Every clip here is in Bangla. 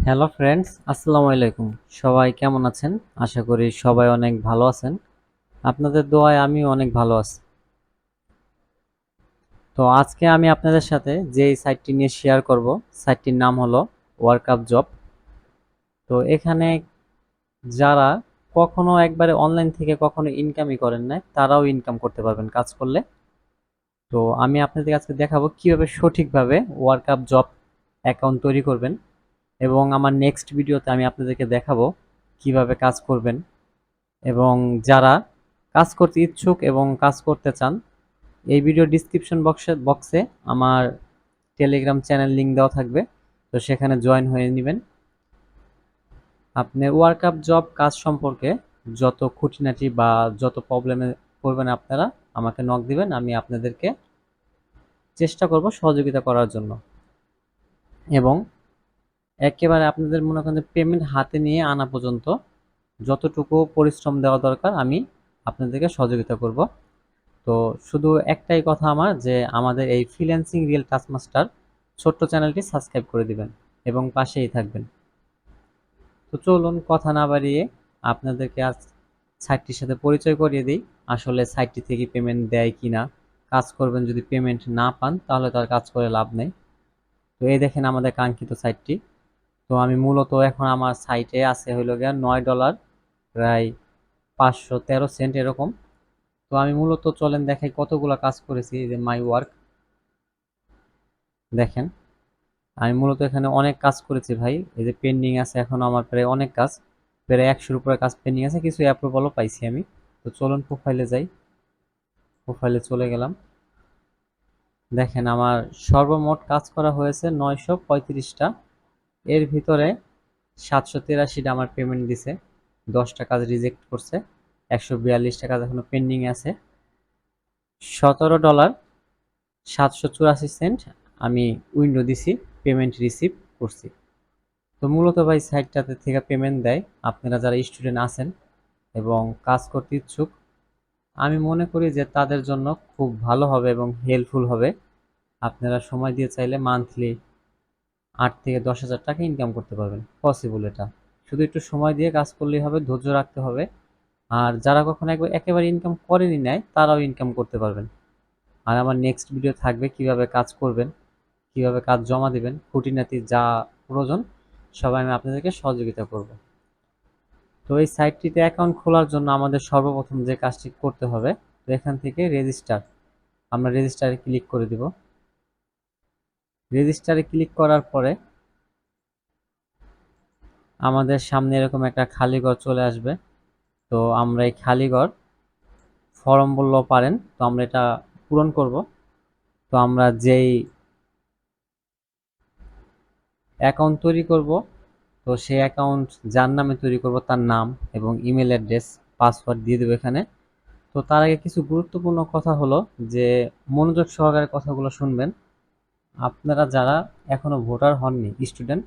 হ্যালো ফ্রেন্ডস, আসসালামু আলাইকুম। সবাই কেমন আছেন? আশা করি সবাই অনেক ভালো আছেন। আপনাদের দোয়ায় আমিও অনেক ভালো আছি। তো আজকে আমি আপনাদের সাথে যে সাইটটি নিয়ে শেয়ার করব, সাইটটির নাম হলো ওয়ার্কআপ জব। তো এখানে যারা কখনো একবারে অনলাইন থেকে কখনো ইনকামই করেন নাই, তারাও ইনকাম করতে পারবেন কাজ করলে। তো আমি আপনাদের আজকে দেখাবো কিভাবে সঠিকভাবে ওয়ার্কআপ জব অ্যাকাউন্ট তৈরি করবেন, এবং আমার নেক্সট ভিডিওতে আমি আপনাদেরকে দেখাবো কিভাবে কাজ করবেন। এবং যারা কাজ করতে ইচ্ছুক এবং কাজ করতে চান, এই ভিডিও ডিসক্রিপশন বক্সে আমার টেলিগ্রাম চ্যানেল লিংক দেওয়া থাকবে। তো সেখানে জয়েন হয়ে নেবেন। আপনি ওয়ার্কআপ জব কাজ সম্পর্কে যত খুঁটিনাটি বা যত প্রবলেমে পড়বেন আপনারা আমাকে নক দিবেন, আমি আপনাদেরকে চেষ্টা করব সহযোগিতা করার জন্য। এবং একেবারে আপনাদের মনে করেন যে পেমেন্ট হাতে নিয়ে আনা পর্যন্ত যতটুকু পরিশ্রম দেওয়া দরকার আমি আপনাদেরকে সহযোগিতা করব। তো শুধু একটাই কথা আমার, যে আমাদের এই ফ্রিল্যান্সিং রিয়েল টাস্ক মাস্টার ছোট্ট চ্যানেলটি সাবস্ক্রাইব করে দিবেন এবং পাশেই থাকবেন। তো চলুন কথা না বাড়িয়ে আপনাদেরকে আজ সাইটটির সাথে পরিচয় করিয়ে দিই। আসলে সাইটটি থেকে পেমেন্ট দেয় কিনা, কাজ করবেন যদি পেমেন্ট না পান তাহলে তার কাজ করে লাভ নেই। তো এই দেখেন আমাদের কাঙ্ক্ষিত সাইটটি। তো আমি মূলত এখন আমার সাইটে আছে হইল গিয়া $9, প্রায় 513 সেন্ট এরকম। তো আমি মূলত চলেন দেখাই কতগুলা কাজ করেছি। এই যে মাই ওয়ার্ক দেখেন, আমি মূলত এখানে অনেক কাজ করেছি ভাই। এই যে পেন্ডিং আছে এখনো আমার প্রায় অনেক কাজ, প্রায় 100-এর উপরে কাজ পেন্ডিং আছে, কিছু অ্যাপ্রুভালও পাইছি আমি। তো চলুন প্রোফাইলে যাই। প্রোফাইলে চলে গেলাম। দেখেন আমার সর্বমোট কাজ করা হয়েছে 935টা। এর ভিতরে 783টা আমার পেমেন্ট দিছে, 10টা কাজ রিজেক্ট করছে, 142টা কাজ এখনো পেন্ডিং আছে। $17.784 আমি উইন্ডো দিছি, পেমেন্ট রিসিভ করছি। তো মূলত ভাই সাইটটাতে থেকে পেমেন্ট দেয় আপনারা যারা স্টুডেন্ট আছেন এবং কাজ করতে ইচ্ছুক। আমি মনে করি যে তাদের জন্য খুব ভালো হবে এবং হেল্পফুল হবে। আপনারা সময় দিয়ে চাইলে মান্থলি 8 থেকে 10 হাজার টাকা ইনকাম করতে পারবেন, পসিবল এটা। শুধু একটু সময় দিয়ে কাজ করলেই হবে, ধৈর্য রাখতে হবে। আর যারা কখনো একবার একেবারে ইনকাম করেনি নেয়, তারাও ইনকাম করতে পারবেন। আর আমার নেক্সট ভিডিও থাকবে কিভাবে কাজ করবেন, কিভাবে কাজ জমা দিবেন, খুঁটিনাটি যা প্রয়োজন সবাই আমি আপনাদেরকে সহযোগিতা করব। তো এই সাইটটিতে অ্যাকাউন্ট খোলার জন্য আমাদের সর্বপ্রথম যে কাজটি করতে হবে, তো এখান থেকে রেজিস্টার, আমরা রেজিস্টারে ক্লিক করে দিব। রেজিস্টারে ক্লিক করার পরে আমাদের সামনে এরকম একটা খালি ঘর চলে আসবে। তো আমরা এই খালি ঘর ফর্ম বললেও পারেন, তো আমরা এটা পূরণ করব। তো আমরা যেই অ্যাকাউন্ট তৈরি করব, তো সেই অ্যাকাউন্ট যার নামে তৈরি করব তার নাম এবং ইমেল অ্যাড্রেস, পাসওয়ার্ড দিয়ে দেবো এখানে। তো তার আগে কিছু গুরুত্বপূর্ণ কথা হলো যে মনোযোগ সহকারে কথাগুলো শুনবেন। আপনারা যারা এখনো ভোটার হননি, স্টুডেন্ট,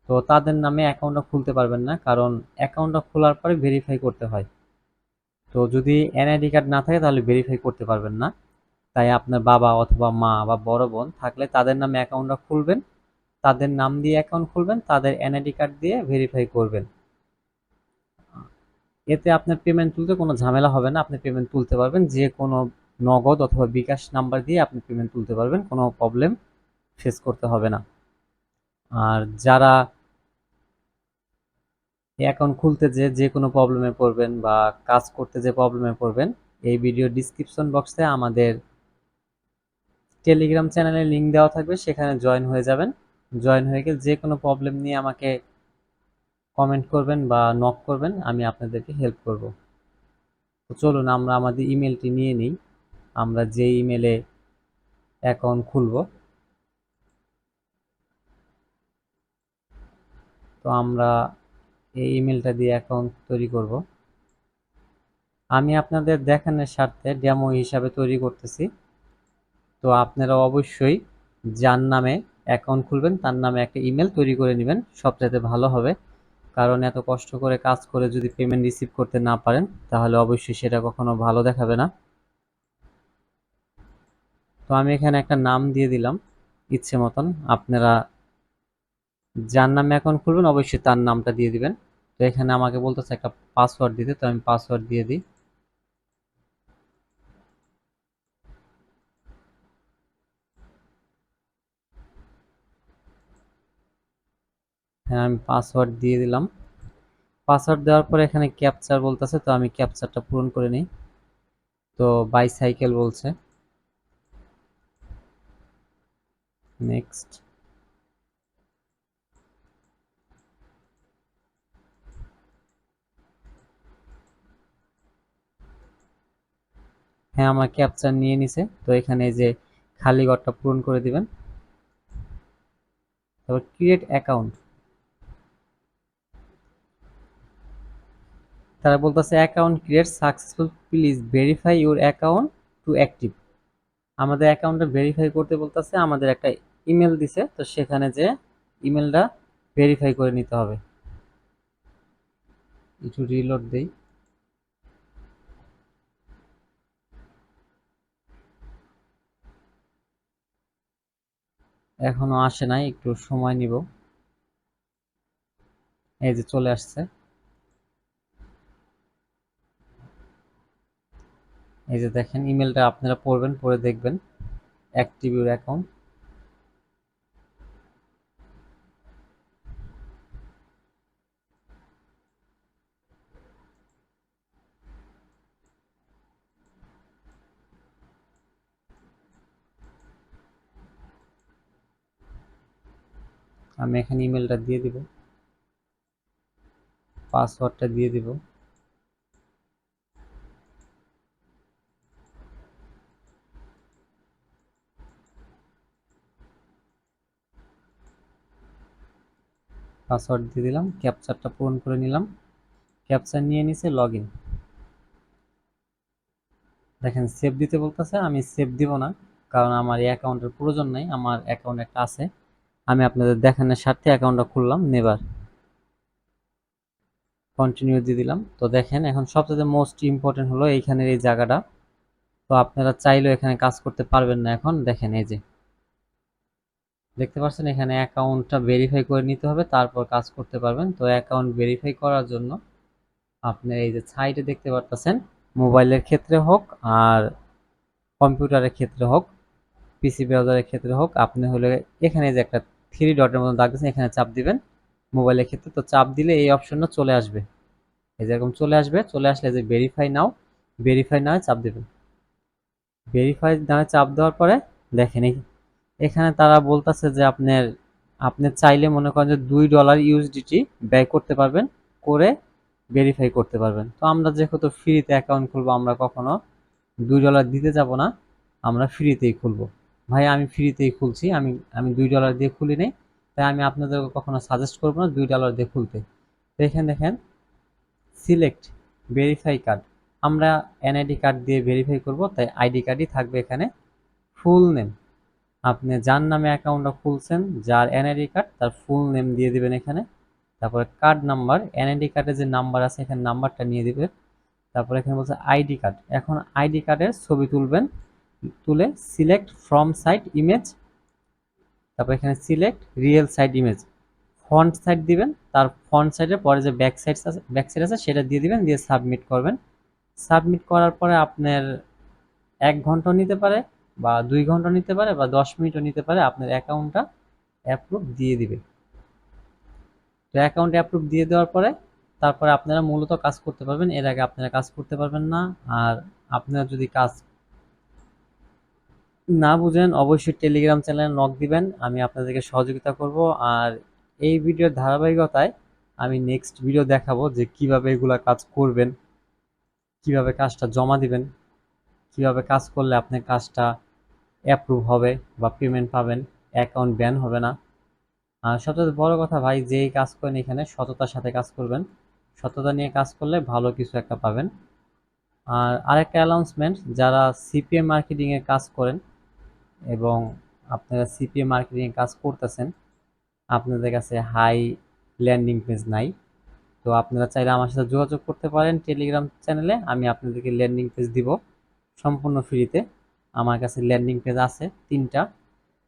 তো তাদের নামে অ্যাকাউন্টটা খুলতে পারবেন না, কারণ অ্যাকাউন্টটা খোলার পরে ভেরিফাই করতে হয়। তো যদি এনআইডি কার্ড না থাকে তাহলে ভেরিফাই করতে পারবেন না। তাই আপনার বাবা অথবা মা বা বড় বোন থাকলে তাদের নামে অ্যাকাউন্টটা খুলবেন, তাদের নাম দিয়ে অ্যাকাউন্ট খুলবেন, তাদের এনআইডি কার্ড দিয়ে ভেরিফাই করবেন। এতে আপনার পেমেন্ট তুলতে কোনো ঝামেলা হবে না, আপনি পেমেন্ট তুলতে পারবেন যে কোনো নগদ অথবা বিকাশ নাম্বার দিয়ে আপনি পেমেন্ট তুলতে পারবেন, কোনো প্রবলেম ফেস করতে হবে না। আর যারা অ্যাকাউন্ট খুলতে যে কোনো প্রবলেমে পড়বেন বা কাজ করতে যে প্রবলেমে পড়বেন, এই ভিডিও ডিসক্রিপশন বক্সে আমাদের টেলিগ্রাম চ্যানেলের লিংক দেওয়া থাকবে, সেখানে জয়েন হয়ে যাবেন। জয়েন হয়ে গেলে যে কোনো প্রবলেম নিয়ে আমাকে কমেন্ট করবেন বা নক করবেন, আমি আপনাদেরকে হেল্প করব। তো চলুন আমরা আমাদের ইমেলটি নিয়ে নিই। আমরা যে ইমেলে অ্যাকাউন্ট খুলব, তো আমরা এই ইমেলটা দিয়ে অ্যাকাউন্ট তৈরি করব। আমি আপনাদের দেখানোর স্বার্থে ডেমো হিসাবে তৈরি করতেছি। তো আপনারা অবশ্যই যার নামে অ্যাকাউন্ট খুলবেন তার নামে একটা ইমেল তৈরি করে নেবেন, সবচাইতে ভালো হবে। কারণ এত কষ্ট করে কাজ করে যদি পেমেন্ট রিসিভ করতে না পারেন তাহলে অবশ্যই সেটা কখনো ভালো দেখাবে না। তো আমি এখানে একটা নাম দিয়ে দিলাম ইচ্ছে মতন, আপনারা যার নামে অ্যাকাউন্ট খুলবেন অবশ্যই তার নামটা দিয়ে দিবেন। তো এখানে আমাকে বলতেছে একটা পাসওয়ার্ড দিতে, তো আমি পাসওয়ার্ড দিয়ে দিই। হ্যাঁ, আমি পাসওয়ার্ড দিয়ে দিলাম। পাসওয়ার্ড দেওয়ার পরে এখানে ক্যাপচার বলতেছে, তো আমি ক্যাপচারটা পূরণ করে নিই। তো বাইসাইকেল বলছে, নেক্সট। হ্যাঁ, আমার ক্যাপচার নিয়ে নিছে। তো এখানে এই যে খালি ঘরটা পূরণ করে দিবেন। তারপর ক্রিয়েট অ্যাকাউন্ট, তারা বলতেছে account create successful, please verify your account to active. আমাদের অ্যাকাউন্টটা ভেরিফাই করতে বলতেছে, আমাদের একটা ইমেল দিছে, তো সেখানে যে ইমেলটা ভেরিফাই করে নিতে হবে। একটু রিলোড দেই। এখনো আসে নাই, একটু সময় নিব। এই যে চলে আসছে। এই যে দেখেন, ইমেলটা আপনারা পড়বেন, পড়ে দেখবেন অ্যাক্টিভ ইউর অ্যাকাউন্ট। আমি এখানে ইমেলটা দিয়ে দিব, পাসওয়ার্ডটা দিয়ে দিব। পাসওয়ার্ড দিয়ে দিলাম, ক্যাপচারটা পূরণ করে নিলাম। ক্যাপচার নিয়ে নিছে, লগ ইন। দেখেন সেভ দিতে বলতেছে, আমি সেভ দিব না, কারণ আমার এই অ্যাকাউন্টের প্রয়োজন নাই, আমার অ্যাকাউন্ট একটা আছে। আমি আপনাদের দেখানোর স্বার্থে অ্যাকাউন্টটা খুললাম। নেবার, কন্টিনিউ দিয়ে দিলাম। তো দেখেন এখন সবচেয়ে মোস্ট ইম্পর্টেন্ট হলো এইখানের এই জায়গাটা। তো আপনারা চাইলেও এখানে কাজ করতে পারবেন না। এখন দেখেন এই যে দেখতে পাচ্ছেন, এখানে অ্যাকাউন্টটা ভেরিফাই করে নিতে হবে, তারপর কাজ করতে পারবেন। তো অ্যাকাউন্ট ভেরিফাই করার জন্য আপনি এই যে সাইটে দেখতে পারতেছেন, মোবাইলের ক্ষেত্রে হোক আর কম্পিউটারের ক্ষেত্রে হোক, পিসি ব্রাউজারের ক্ষেত্রে হোক, আপনি হলে এখানে যে একটা থ্রি ডটের মতো দাগ আছে, এখানে চাপ দিবেন। মোবাইলের ক্ষেত্রে তো চাপ দিলে এই অপশনটা চলে আসবে, এই যেরকম চলে আসবে। চলে আসলে যে ভেরিফাই নাও, ভেরিফাই নাও চাপ দিবেন। ভেরিফাই নাও চাপ দেওয়ার পরে দেখেন এখানে তারা বলতেছে যে আপনার, আপনি চাইলে মনে করেন যে $2 ইউএসডিটি ব্যয় করতে পারবেন, করে ভেরিফাই করতে পারবেন। তো আমরা যেহেতু ফ্রিতে অ্যাকাউন্ট খুলবো, আমরা কখনো $2 দিতে যাব না, আমরা ফ্রিতেই খুলবো। ভাই আমি ফ্রিতেই খুলছি, আমি আমি $2 দিয়ে খুলি নাই, তাই আমি আপনাদেরকে কখনো সাজেস্ট করবো না $2 দিয়ে খুলতে। তো এখানে দেখেন সিলেক্ট ভেরিফাই কার্ড, আমরা এনআইডি কার্ড দিয়ে ভেরিফাই করব, তাই আইডি কার্ডই থাকবে এখানে। ফুল নেম, আপনি যার নামে অ্যাকাউন্টটা খুলছেন, যার এনআইডি কার্ড, তার ফুল নেম দিয়ে দিবেন এখানে। তারপরে কার্ড নাম্বার, এনআইডি কার্ডে যে নাম্বার আছে এখানে নাম্বারটা নিয়ে দিবেন। তারপরে এখানে বলছে আইডি কার্ড, এখন আইডি কার্ডের ছবি তুলবেন, তুলে সিলেক্ট ফ্রম সাইট ইমেজ, তারপর এখানে select real site image, font side দিবেন, তার ফন্ট সাইডের পরে যে ব্যাক সাইড আছে সেটা দিয়ে দিবেন, দিয়ে সাবমিট করবেন। সাবমিট করার পরে আপনার 1 ঘন্টা নিতে পারে, বা 2 ঘন্টা নিতে পারে, বা 10 মিনিটও নিতে পারে, আপনার অ্যাকাউন্টটা অ্যাপ্রুভ দিয়ে দিবে। তো অ্যাকাউন্ট অ্যাপ্রুভ দিয়ে দেওয়ার পরে তারপরে আপনারা মূলত কাজ করতে পারবেন, এর আগে আপনারা কাজ করতে পারবেন না। আর আপনারা যদি কাজ না বুঝেন অবশ্যই টেলিগ্রাম চ্যানেলে নক দিবেন, আমি আপনাদেরকে সহযোগিতা করব। আর এই ভিডিওর ধারাবাহিকতায় আমি নেক্সট ভিডিও দেখাবো যে কিভাবে এগুলা কাজ করবেন, কিভাবে কাজটা জমা দিবেন, কিভাবে কাজ করলে আপনার কাজটা অ্যাপ্রুভ হবে বা পেমেন্ট পাবেন, অ্যাকাউন্ট ব্যান হবে না। আর সবচেয়ে বড় কথা ভাই, যেই কাজ করেন এখানে সততার সাথে কাজ করবেন, সততা নিয়ে কাজ করলে ভালো কিছু একটা পাবেন। আর আরেকটা অ্যানাউন্সমেন্ট, যারা সিপিএম মার্কেটিং এর কাজ করেন এবং আপনারা সিপিএম মার্কেটিং এর কাজ করতেছেন, আপনাদের কাছে হাই ল্যান্ডিং পেজ নাই, তো আপনারা চাইলে আমার সাথে যোগাযোগ করতে পারেন টেলিগ্রাম চ্যানেলে, আমি আপনাদেরকে ল্যান্ডিং পেজ দিব সম্পূর্ণ ফ্রিতে। আমার কাছে ল্যান্ডিং পেজ আছে 3টা,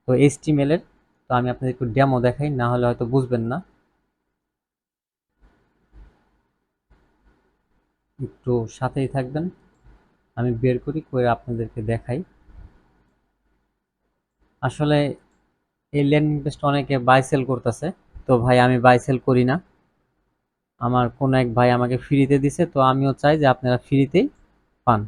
তো এইচটিএমএল এর। তো আমি আপনাদের একটু ডেমো দেখাই, না হলে হয়তো বুঝবেন না। একটু সাথেই থাকবেন, আমি বের করি করে আপনাদেরকে দেখাই। আসলে এই ল্যান্ডিং পেজটা অনেকে বাই সেল করতেছে, তো ভাই আমি বাই সেল করি না। আমার কোন এক ভাই আমাকে ফ্রিতে দিছে, তো আমিও চাই যে আপনারা ফ্রিতেই পান।